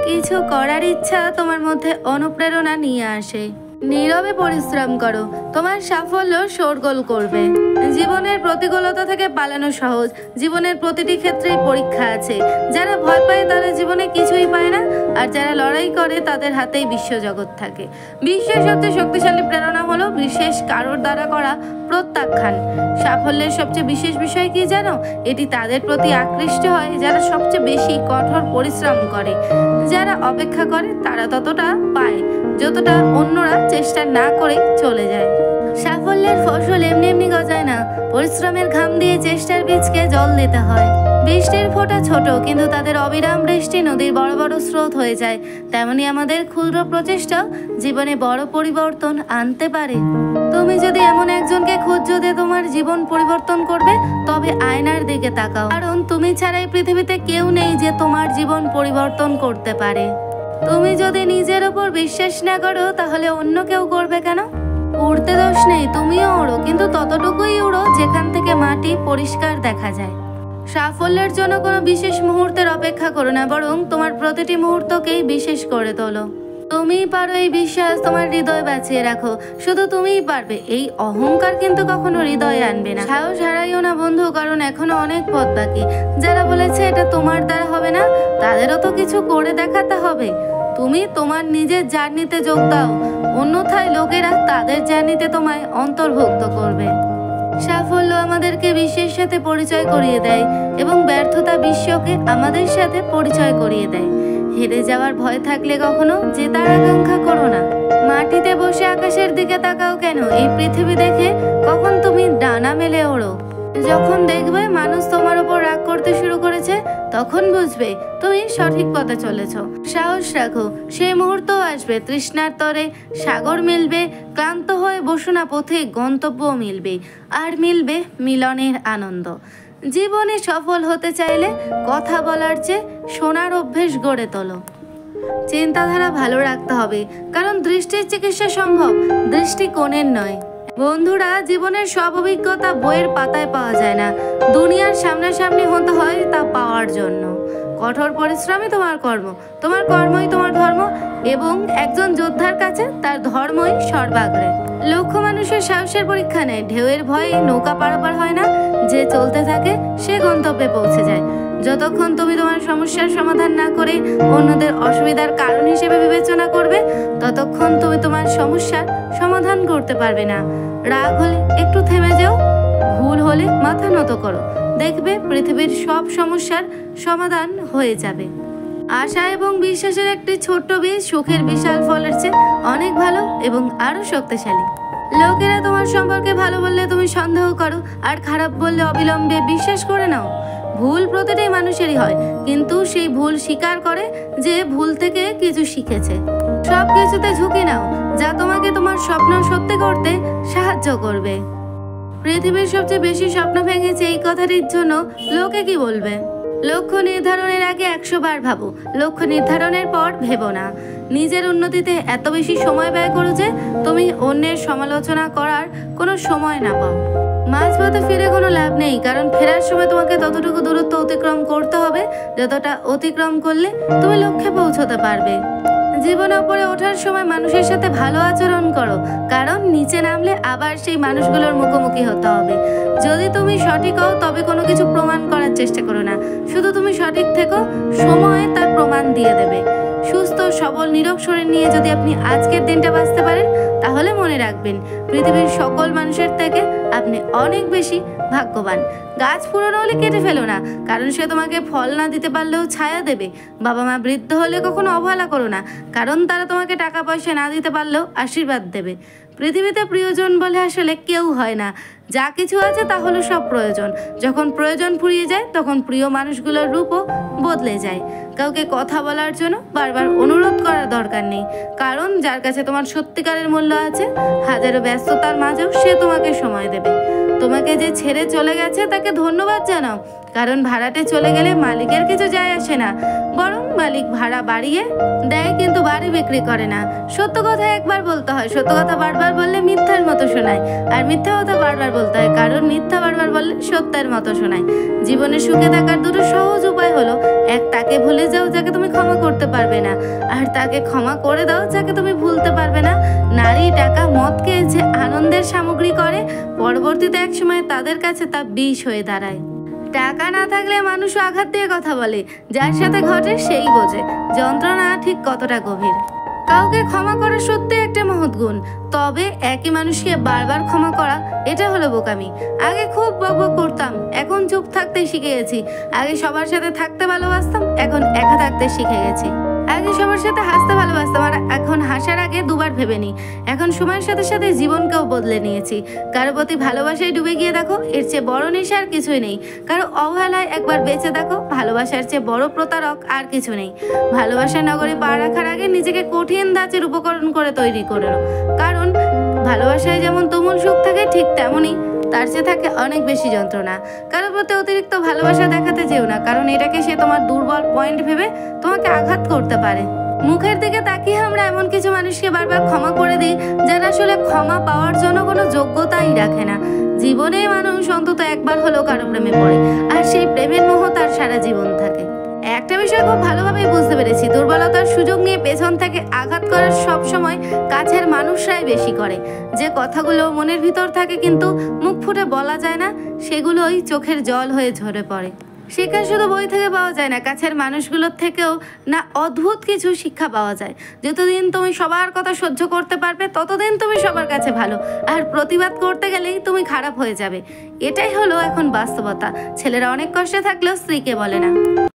কিছু করার ইচ্ছা তোমার মধ্যে অনুপ্রেরণা নিয়ে আসে। নীরবে পরিশ্রম করো, তোমার সাফল্য শোরগোল করবে। জীবনের প্রতিকূলতা থেকে পালানো সহজ, জীবনের প্রতিটি ক্ষেত্রেই পরীক্ষা আছে। যারা ভয় পায় তারা জীবনে কিছুই পায় না, আর যারা লড়াই করে তাদের হাতেই বিশ্বজগৎ থাকে। বিশ্বের সবচেয়ে শক্তিশালী প্রেরণা হলো বিশেষ কারোর দ্বারা করা প্রত্যাখ্যান। সাফল্যের সবচেয়ে বিশেষ বিষয় কি জানো? এটি তাদের প্রতি আকৃষ্ট হয় যারা সবচেয়ে বেশি কঠোর পরিশ্রম করে। যারা অপেক্ষা করে তারা ততটা পায় যতটা অন্যরা চেষ্টা না করেই চলে যায়। সাফল্যের ফসল এমনি এমনি গজায় না, পরিশ্রমের ঘাম দিয়ে চেষ্টার বীজকে জল দিতে হয়। বৃষ্টির ফোঁটা ছোট, কিন্তু তাদের অবিরাম বৃষ্টি নদীর বড় বড় স্রোত হয়ে যায়। তেমনি আমাদের ক্ষুদ্র প্রচেষ্টা জীবনে বড় পরিবর্তন আনতে পারে। তুমি যদি এমন একজনকে খুঁজছো যে তোমার জীবন পরিবর্তন করবে, তবে আয়নার দিকে তাকাও, কারণ তুমি ছাড়াই পৃথিবীতে কেউ নেই যে তোমার জীবন পরিবর্তন করতে পারে। তুমি যদি নিজের ওপর বিশ্বাস না করো, তাহলে অন্য কেউ করবে কেন? উড়তে দোষ নেই, তুমিও ওড়ো, কিন্তু ততটুকুই উড়ো যেখান থেকে মাটি পরিষ্কার দেখা যায়। সাফল্যের জন্য কোনো বিশেষ মুহূর্তের অপেক্ষা করো না, বরং তোমার প্রতিটি মুহূর্তকেই বিশেষ করে তোলো। তুমিই পারো, এই বিশ্বাস তোমার হৃদয় বাঁচিয়ে রাখো। শুধু তুমিই পারবে, এই অহংকার কিন্তু কখনো হৃদয়ে আনবে না। সাহস হারাইও না বন্ধু, কারণ এখনো অনেক পথ বাকি। যারা বলেছে এটা তোমার দ্বারা হবে না, তাদেরও তো কিছু করে দেখাতে হবে। তুমি তোমার নিজের জার্নিতে যোগ দাও, অন্যথায় লোকেরা তাদের জার্নিতে তোমায় অন্তর্ভুক্ত করবে। সাফল্য আমাদেরকে বিশ্বের সাথে পরিচয় করিয়ে দেয়, এবং ব্যর্থতা বিশ্বকে আমাদের সাথে পরিচয় করিয়ে দেয়। হেরে যাওয়ার ভয় থাকলে কখনো জেতার আকাঙ্ক্ষা করো না। মাটিতে বসে আকাশের দিকে তাকাও কেন? এই পৃথিবী দেখে কখন তুমি ডানা মেলে ওড়ো। যখন দেখবে মানুষ তোমার উপর রাগ করতে শুরু করেছে, তখন বুঝবে তুমি সঠিক পথে চলেছ। সাহস রাখো, সেই মুহূর্তও আসবে। তৃষ্ণার তরে সাগর মিলবে, ক্লান্ত হয়ে বসো না পথে, গন্তব্যও মিলবে, আর মিলবে মিলনের আনন্দ। জীবনে সফল হতে চাইলে কথা বলার চেয়ে শোনার অভ্যেস গড়ে তোলো। চিন্তাধারা ভালো রাখতে হবে, কারণ দৃষ্টির চিকিৎসা সম্ভব, দৃষ্টিকোণের নয়। বন্ধুরা, জীবনের সব অভিজ্ঞতা বইয়ের পাতায় পাওয়া যায় না, দুনিয়ার সামনাসামনি হতে হয় তা পাওয়ার জন্য। কঠোর পরিশ্রমই তোমার কর্ম, তোমার কর্মই তোমার ধর্ম, এবং একজন যোদ্ধার কাছে তার ধর্মই সর্বাগ্রে। লক্ষ্য মানুষের সাহসের পরীক্ষা নেয়, ঢেউয়ের ভয়ে নৌকা পারাপার হয় না। যে চলতে থাকে সে গন্তব্যে পৌঁছে যায়। যতক্ষণ তুমি তোমার সমস্যার সমাধান না করে অন্যদের অসুবিধার কারণ হিসেবে বিবেচনা করবে, ততক্ষণ তুমি তোমার সমস্যার সমাধান করতে পারবে না। রাগ হলে একটু থেমে যাও, ভুল হলে মাথা নত করো, দেখবে পৃথিবীর সব সমস্যার সমাধান হয়ে যাবে। আশা এবং বিশ্বাসের একটি ছোট্ট বীজ সুখের বিশাল ফলের চেয়ে অনেক ভালো এবং আরো শক্তিশালী। লোকেরা তোমার সম্পর্কে ভালো বললে তুমি সন্দেহ করো, আর খারাপ বললে অবিলম্বে বিশ্বাস করে নাও। ভুল প্রতিটি মানুষেরই হয়, কিন্তু সেই ভুল স্বীকার করে যে ভুল থেকে কিছু শিখেছে। সব কিছুতে ঝুঁকি নাও, যা তোমাকে তোমার স্বপ্ন সত্যি করতে সাহায্য করবে। পৃথিবীর সবচেয়ে বেশি স্বপ্ন ভেঙেছে এই কথাটির জন্য, লোকে কি বলবে। লক্ষ্য নির্ধারণের আগে 100 বার ভাবো, লক্ষ্য নির্ধারণের পর ভেবো না। নিজের উন্নতিতে এত বেশি সময় ব্যয় করো যে তুমি অন্যের সমালোচনা করার কোনো সময় না পাও। মাঝপথে ফিরে কোনো লাভ নেই, কারণ ফেরার সময় তোমাকে ততটুকু দূরত্ব অতিক্রম করতে হবে যতটা অতিক্রম করলে তুমি লক্ষ্যে পৌঁছতে পারবে। জীবনে উপরে ওঠার সময় মানুষের সাথে ভালো আচরণ করো, কারণ নিচে নামলে আবার সেই মানুষগুলোর মুখোমুখি হতে হবে। যদি তুমি সঠিক হও, তবে কোনো কিছু প্রমাণ করার চেষ্টা করো না, শুধু তুমি সঠিক থেকো, সময় তার প্রমাণ দিয়ে দেবে। সুস্থ সবল নিরোগ শরীর নিয়ে যদি আপনি আজকের দিনটা বাঁচতে পারেন, তাহলে মনে রাখবেন পৃথিবীর সকল মানুষের থেকে আপনি অনেক বেশি ভাগ্যবান। গাছ পুরনো হলে কেটে ফেলো না, কারণ সে তোমাকে ফল না দিতে পারলেও ছায়া দেবে। বাবা মা বৃদ্ধ হলে কখনো অবহেলা করো না, কারণ তারা তোমাকে টাকা পয়সা না দিতে পারলেও আশীর্বাদ দেবে। পৃথিবীতে প্রিয়জন বলে আসলে কেউ হয় না, যা কিছু আছে তা হলো সব প্রয়োজন। যখন প্রয়োজন ফুরিয়ে যায়, তখন প্রিয় মানুষগুলোর রূপও বদলে যায়। কাউকে কথা বলার জন্য বারবার অনুরোধ করার দরকার নেই, কারণ যার কাছে তোমার সত্যিকারের মূল্য আছে, হাজারো ব্যস্ততার মাঝেও সে তোমাকে সময় দেবে। তোমাকে যে ছেড়ে চলে গেছে তাকে ধন্যবাদ জানাও, কারণ ভাড়াটে চলে গেলে মালিকের কিছু যায় আসে না, বরং মালিক ভাড়া বাড়িয়ে দেয় কিন্তু বাড়ি বিক্রি করে না। সত্য কথা একবার বলতে হয়, সত্য কথা বারবার বললে মিথ্যার মতো শোনায়, আর মিথ্যা কথা বারবার বলতে হয় কারণ মিথ্যা বারবার বললে সত্যের মতো শোনায়। জীবনে সুখে থাকার দুটো সহজ উপায় হলো, এক তাকে ভুলে যাও যাকে তুমি ক্ষমা করতে পারবে না, আর তাকে ক্ষমা করে দাও যাকে তুমি ভুলতে পারবে না। নারী, টাকা, মদকে যে আনন্দের সামগ্রী করে, পরবর্তীতে এক সময় তাদের কাছে তা বিষ হয়ে দাঁড়ায়। টাকা না থাকলে মানুষ আঘাত দিয়ে কথা বলে, যার সাথে ঘটে সেই বোঝে যন্ত্রণা ঠিক কতটা গভীর। কাউকে ক্ষমা করা সত্যি একটা মহৎ গুণ, তবে একই মানুষকে বারবার ক্ষমা করা এটা হলো বোকামি। আগে খুব বকবক করতাম, এখন চুপ থাকতে শিখে গেছি। আগে সবার সাথে থাকতে ভালোবাসতাম, এখন একা থাকতে শিখে গেছি। আগে সবার সাথে হাসতে ভালোবাসতাম, আর এখন হাসার আগে দুবার ভেবে নিই। এখন সময়ের সাথে সাথে জীবনকেও বদলে নিয়েছি। কারো প্রতি ভালোবাসায় ডুবে গিয়ে দেখো, এর চেয়ে বড় নেশা আর কিছুই নেই। কারো অবহেলায় একবার বেঁচে দেখো, ভালোবাসার চেয়ে বড় প্রতারক আর কিছু নেই। ভালোবাসার নগরে পা রাখার আগে নিজেকে কঠিন ধাঁচের উপকরণ করে তৈরি করে নাও, কারণ ভালোবাসায় যেমন তুমুল সুখ থাকে, ঠিক তেমনই তার চেয়ে থাকে অনেক বেশি যন্ত্রণা। কারোর প্রতি অতিরিক্ত ভালোবাসা দেখাতে যেও না, কারণ এটাকে সে তোমার দুর্বল পয়েন্ট ভেবে তোমাকে আঘাত করতে পারে। মুখের দিকে তাকিয়ে আমরা এমন কিছু মানুষকে বারবার ক্ষমা করে দিই যারা আসলে ক্ষমা পাওয়ার জন্য কোনো যোগ্যতাই রাখে না। জীবনে মানুষ অন্তত একবার হলেও কারো প্রেমে পড়ে, আর সেই প্রেমের মোহ তার সারা জীবন থাকে। একটা বিষয় খুব ভালোভাবেই বুঝতে পেরেছি, দুর্বলতার সুযোগ নিয়ে পেছন থেকে আঘাত করার সব সময় কাছের মানুষরাই বেশি করে। যে কথাগুলো মনের ভিতর থাকে কিন্তু মুখ ফুটে বলা যায় না, সেগুলোই চোখের জল হয়ে ঝরে পড়ে। শিক্ষা শুধু বই থেকে পাওয়া যায় না, কাছের মানুষগুলোর থেকেও না অদ্ভুত কিছু শিক্ষা পাওয়া যায়। যতদিন তুমি সবার কথা সহ্য করতে পারবে ততদিন তুমি সবার কাছে ভালো, আর প্রতিবাদ করতে গেলেই তুমি খারাপ হয়ে যাবে। এটাই হলো এখন বাস্তবতা। ছেলেরা অনেক কষ্টে থাকলেও স্ত্রীকে বলে না।